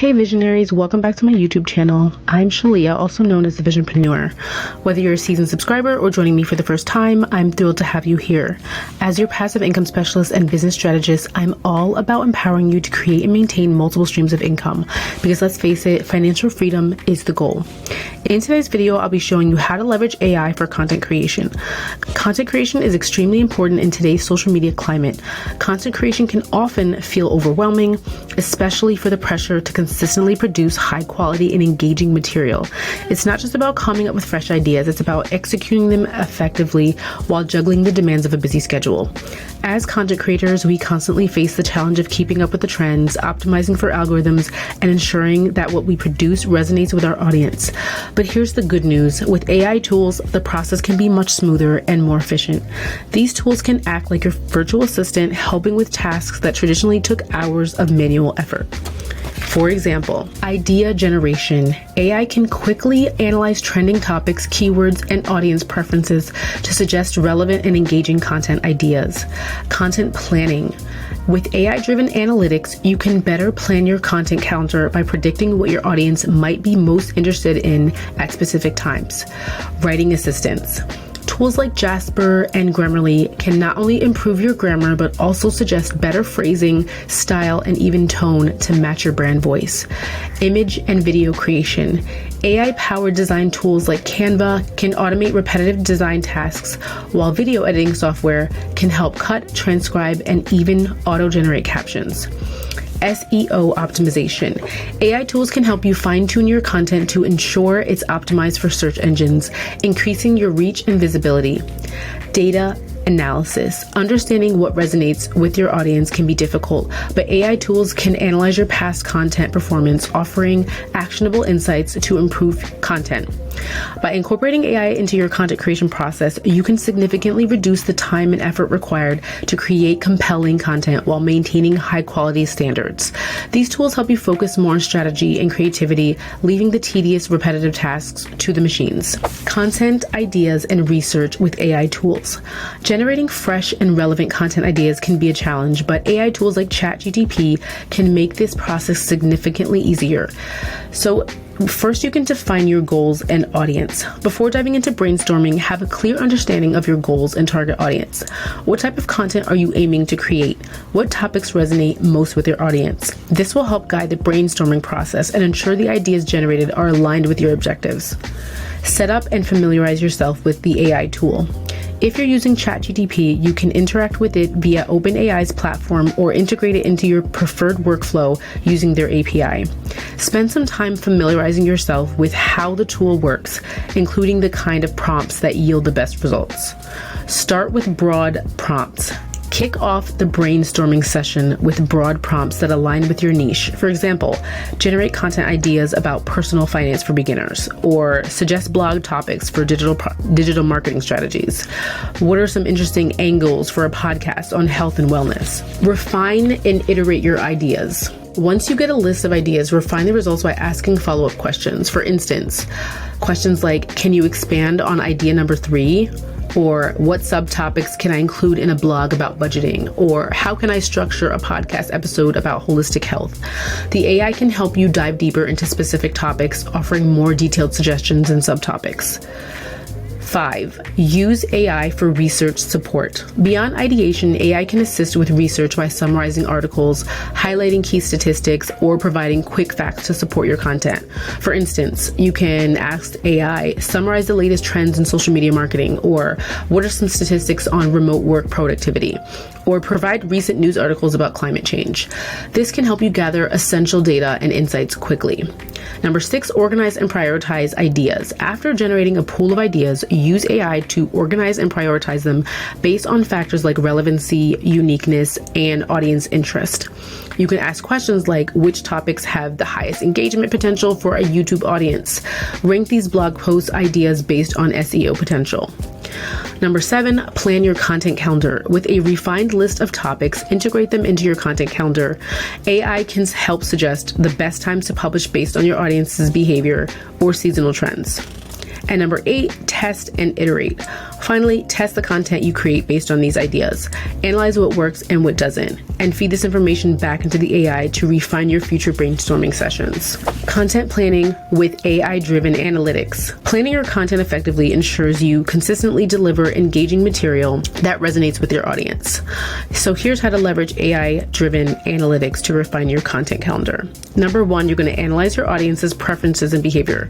Hey visionaries, welcome back to my YouTube channel. I'm Shalia, also known as the Visionpreneur. Whether you're a seasoned subscriber or joining me for the first time, I'm thrilled to have you here. As your passive income specialist and business strategist, I'm all about empowering you to create and maintain multiple streams of income, because let's face it, financial freedom is the goal. In today's video, I'll be showing you how to leverage AI for content creation. Content creation is extremely important in today's social media climate. Content creation can often feel overwhelming, especially for the pressure to consistently produce high quality and engaging material. It's not just about coming up with fresh ideas, it's about executing them effectively while juggling the demands of a busy schedule. As content creators, we constantly face the challenge of keeping up with the trends, optimizing for algorithms, and ensuring that what we produce resonates with our audience. But here's the good news. With AI tools, the process can be much smoother and more efficient. These tools can act like your virtual assistant, helping with tasks that traditionally took hours of manual effort. For example, idea generation. AI can quickly analyze trending topics, keywords, and audience preferences to suggest relevant and engaging content ideas. Content planning. With AI-driven analytics, you can better plan your content calendar by predicting what your audience might be most interested in at specific times. Writing assistance. Tools like Jasper and Grammarly can not only improve your grammar, but also suggest better phrasing, style, and even tone to match your brand voice. Image and video creation. AI-powered design tools like Canva can automate repetitive design tasks, while video editing software can help cut, transcribe, and even auto-generate captions. SEO optimization. AI tools can help you fine-tune your content to ensure it's optimized for search engines, increasing your reach and visibility. Data analysis. Understanding what resonates with your audience can be difficult, but AI tools can analyze your past content performance, offering actionable insights to improve content. By incorporating AI into your content creation process, you can significantly reduce the time and effort required to create compelling content while maintaining high quality standards. These tools help you focus more on strategy and creativity, leaving the tedious, repetitive tasks to the machines. Content ideas and research with AI tools. Generating fresh and relevant content ideas can be a challenge, but AI tools like ChatGPT can make this process significantly easier. So first, you can define your goals and audience. Before diving into brainstorming, have a clear understanding of your goals and target audience. What type of content are you aiming to create? What topics resonate most with your audience? This will help guide the brainstorming process and ensure the ideas generated are aligned with your objectives. Set up and familiarize yourself with the AI tool. If you're using ChatGPT, you can interact with it via OpenAI's platform or integrate it into your preferred workflow using their API. Spend some time familiarizing yourself with how the tool works, including the kind of prompts that yield the best results. Start with broad prompts. Kick off the brainstorming session with broad prompts that align with your niche. For example, generate content ideas about personal finance for beginners, or suggest blog topics for digital marketing strategies. What are some interesting angles for a podcast on health and wellness? Refine and iterate your ideas. Once you get a list of ideas, refine the results by asking follow-up questions. For instance, questions like, can you expand on idea number 3? Or what subtopics can I include in a blog about budgeting? Or how can I structure a podcast episode about holistic health? The AI can help you dive deeper into specific topics, offering more detailed suggestions and subtopics. 5. Use AI for research support. Beyond ideation, AI can assist with research by summarizing articles, highlighting key statistics, or providing quick facts to support your content. For instance, you can ask AI, summarize the latest trends in social media marketing, or what are some statistics on remote work productivity, or provide recent news articles about climate change. This can help you gather essential data and insights quickly. Number 6, organize and prioritize ideas. After generating a pool of ideas, use AI to organize and prioritize them based on factors like relevancy, uniqueness, and audience interest. You can ask questions like, which topics have the highest engagement potential for a YouTube audience? Rank these blog post ideas based on SEO potential. Number 7, plan your content calendar. With a refined list of topics, integrate them into your content calendar. AI can help suggest the best times to publish based on your audience's behavior or seasonal trends. And number 8, test and iterate. Finally, test the content you create based on these ideas. Analyze what works and what doesn't, and feed this information back into the AI to refine your future brainstorming sessions. Content planning with AI-driven analytics. Planning your content effectively ensures you consistently deliver engaging material that resonates with your audience. So here's how to leverage AI-driven analytics to refine your content calendar. Number one, you're going to analyze your audience's preferences and behavior.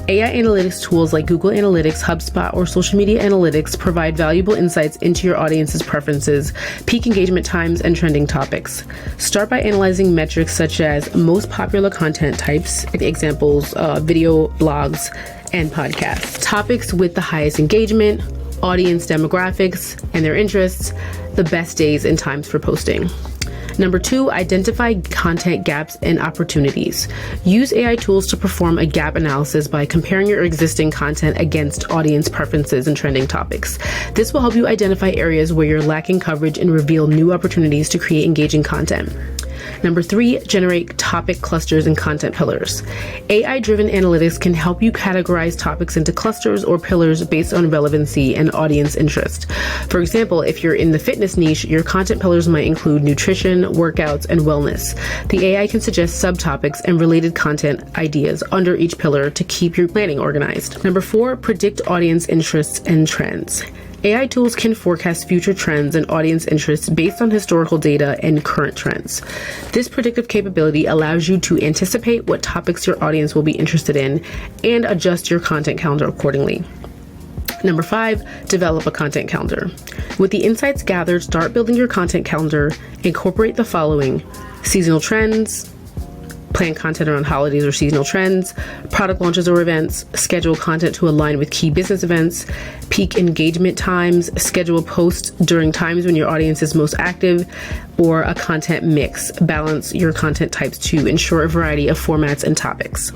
AI analytics tools like Google Analytics, HubSpot, or social media analytics provide valuable insights into your audience's preferences, peak engagement times, and trending topics. Start by analyzing metrics such as most popular content types, examples, video, blogs, and podcasts. Topics with the highest engagement, audience demographics, and their interests, the best days and times for posting. Number two, identify content gaps and opportunities. Use AI tools to perform a gap analysis by comparing your existing content against audience preferences and trending topics. This will help you identify areas where you're lacking coverage and reveal new opportunities to create engaging content. Number three, generate topic clusters and content pillars. AI-driven analytics can help you categorize topics into clusters or pillars based on relevancy and audience interest. For example, if you're in the fitness niche, your content pillars might include nutrition, workouts, and wellness. The AI can suggest subtopics and related content ideas under each pillar to keep your planning organized. Number four, predict audience interests and trends. AI tools can forecast future trends and audience interests based on historical data and current trends. This predictive capability allows you to anticipate what topics your audience will be interested in and adjust your content calendar accordingly. Number five, develop a content calendar. With the insights gathered, start building your content calendar. Incorporate the following: seasonal trends, plan content around holidays or seasonal trends, product launches or events, schedule content to align with key business events, peak engagement times, schedule posts during times when your audience is most active, or a content mix. Balance your content types to ensure a variety of formats and topics.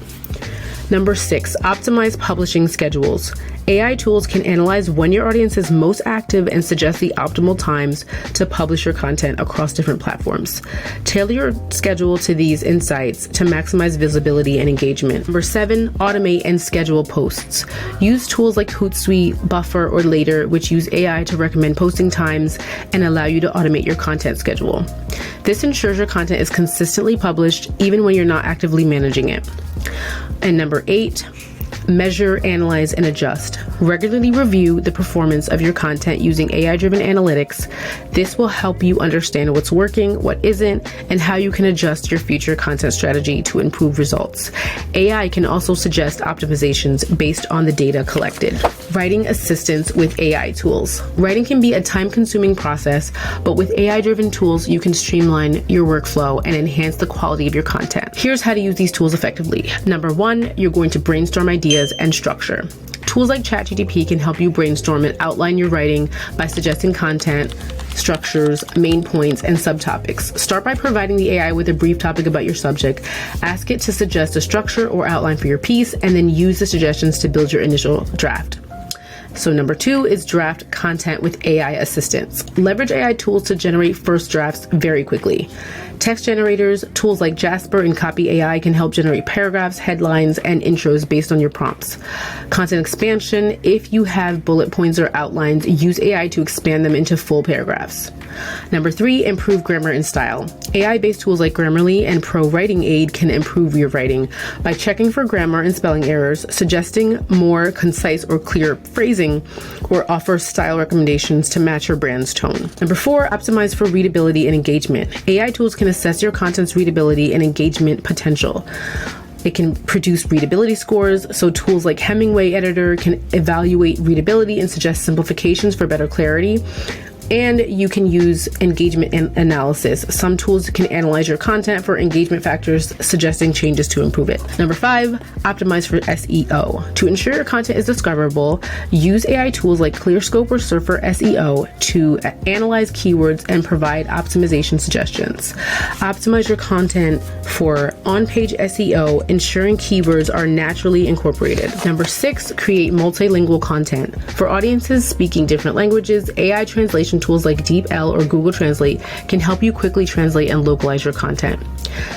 Number six, optimize publishing schedules. AI tools can analyze when your audience is most active and suggest the optimal times to publish your content across different platforms. Tailor your schedule to these insights to maximize visibility and engagement. Number seven, automate and schedule posts. Use tools like Hootsuite, Buffer, or Later, which use AI to recommend posting times and allow you to automate your content schedule. This ensures your content is consistently published even when you're not actively managing it. And number eight, measure, analyze, and adjust. Regularly review the performance of your content using AI-driven analytics. This will help you understand what's working, what isn't, and how you can adjust your future content strategy to improve results. AI can also suggest optimizations based on the data collected. Writing assistance with AI tools. Writing can be a time-consuming process, but with AI-driven tools, you can streamline your workflow and enhance the quality of your content. Here's how to use these tools effectively. Number one, you're going to brainstorm ideas and structure. Tools like ChatGPT can help you brainstorm and outline your writing by suggesting content, structures, main points, and subtopics. Start by providing the AI with a brief topic about your subject. Ask it to suggest a structure or outline for your piece, and then use the suggestions to build your initial draft. So number two is draft content with AI assistance. Leverage AI tools to generate first drafts very quickly. Text generators, tools like Jasper and Copy AI can help generate paragraphs, headlines, and intros based on your prompts. Content expansion, if you have bullet points or outlines, use AI to expand them into full paragraphs. Number three, improve grammar and style. AI-based tools like Grammarly and Pro Writing Aid can improve your writing by checking for grammar and spelling errors, suggesting more concise or clear phrasing, or offer style recommendations to match your brand's tone. Number four, optimize for readability and engagement. AI tools can assess your content's readability and engagement potential. It can produce readability scores, so tools like Hemingway Editor can evaluate readability and suggest simplifications for better clarity. And you can use engagement analysis. Some tools can analyze your content for engagement factors, suggesting changes to improve it. Number five, optimize for SEO. To ensure your content is discoverable, use AI tools like ClearScope or Surfer SEO to analyze keywords and provide optimization suggestions. Optimize your content for on-page SEO, ensuring keywords are naturally incorporated. Number six, create multilingual content. For audiences speaking different languages, AI translation translation tools like DeepL or Google Translate can help you quickly translate and localize your content.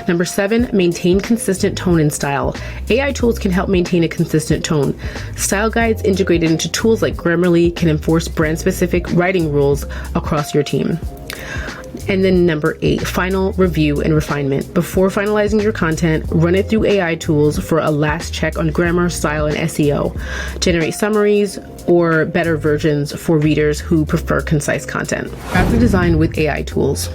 Number 7, maintain consistent tone and style. AI tools can help maintain a consistent tone. Style guides integrated into tools like Grammarly can enforce brand-specific writing rules across your team. And then number 8, final review and refinement. Before finalizing your content, run it through AI tools for a last check on grammar, style, and SEO. Generate summaries or better versions for readers who prefer concise content. Graphic design with AI tools.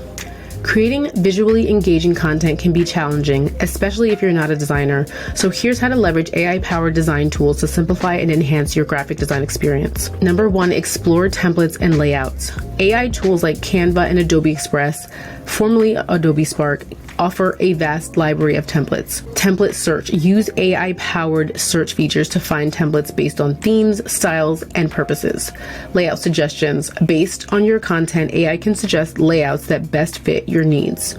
Creating visually engaging content can be challenging, especially if you're not a designer. So here's how to leverage AI-powered design tools to simplify and enhance your graphic design experience. Number 1, explore templates and layouts. AI tools like Canva and Adobe Express, formerly Adobe Spark, offer a vast library of templates. Template search. Use AI-powered search features to find templates based on themes, styles, and purposes. Layout suggestions. Based on your content, AI can suggest layouts that best fit your needs.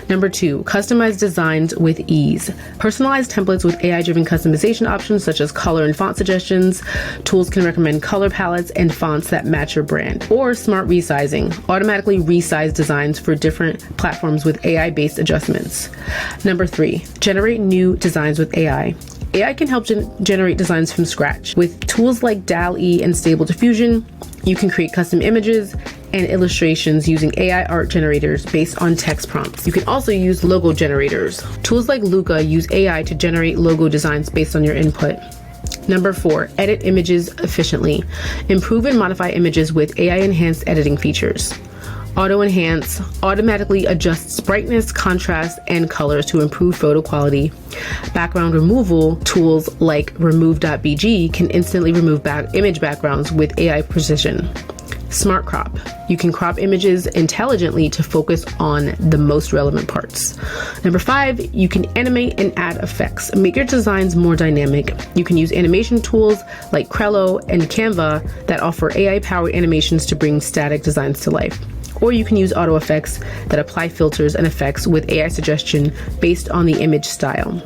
Number 2, customize designs with ease. Personalize templates with AI-driven customization options such as color and font suggestions. Tools can recommend color palettes and fonts that match your brand. Or smart resizing. Automatically resize designs for different platforms with AI-based adjustments. Number 3, generate new designs with AI. AI can help generate designs from scratch. With tools like DALL-E and Stable Diffusion, you can create custom images and illustrations using AI art generators based on text prompts. You can also use logo generators. Tools like Luca use AI to generate logo designs based on your input. Number 4, edit images efficiently. Improve and modify images with AI-enhanced editing features. Auto Enhance automatically adjusts brightness, contrast, and colors to improve photo quality. Background removal tools like remove.bg can instantly remove image backgrounds with AI precision. Smart Crop. You can crop images intelligently to focus on the most relevant parts. Number 5, you can animate and add effects. Make your designs more dynamic. You can use animation tools like Crello and Canva that offer AI-powered animations to bring static designs to life. Or you can use auto effects that apply filters and effects with AI suggestion based on the image style.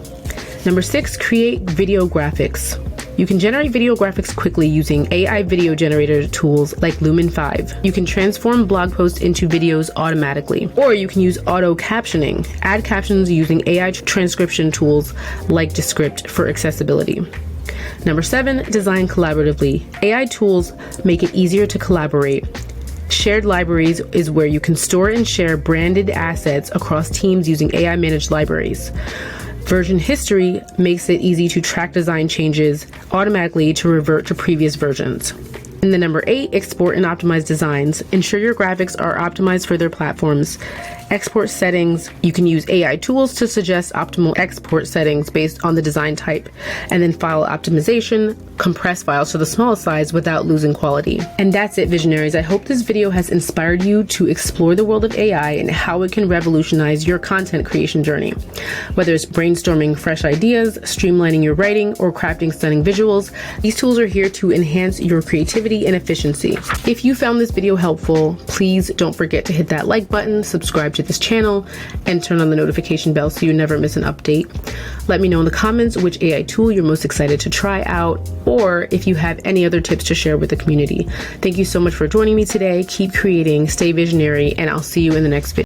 Number 6, create video graphics. You can generate video graphics quickly using AI video generator tools like Lumen 5. You can transform blog posts into videos automatically. Or you can use auto captioning. Add captions using AI transcription tools like Descript for accessibility. Number 7, design collaboratively. AI tools make it easier to collaborate. Shared libraries is where you can store and share branded assets across teams using AI-managed libraries. Version history makes it easy to track design changes automatically to revert to previous versions. And then number 8, export and optimize designs. Ensure your graphics are optimized for their platforms. Export settings. You can use AI tools to suggest optimal export settings based on the design type. And then file optimization, compress files to the smallest size without losing quality. And that's it, visionaries. I hope this video has inspired you to explore the world of AI and how it can revolutionize your content creation journey. Whether it's brainstorming fresh ideas, streamlining your writing, or crafting stunning visuals, these tools are here to enhance your creativity and efficiency. If you found this video helpful, please don't forget to hit that like button, subscribe to this channel, and turn on the notification bell so you never miss an update. Let me know in the comments which AI tool you're most excited to try out, or if you have any other tips to share with the community. Thank you so much for joining me today. Keep creating, stay visionary, and I'll see you in the next video.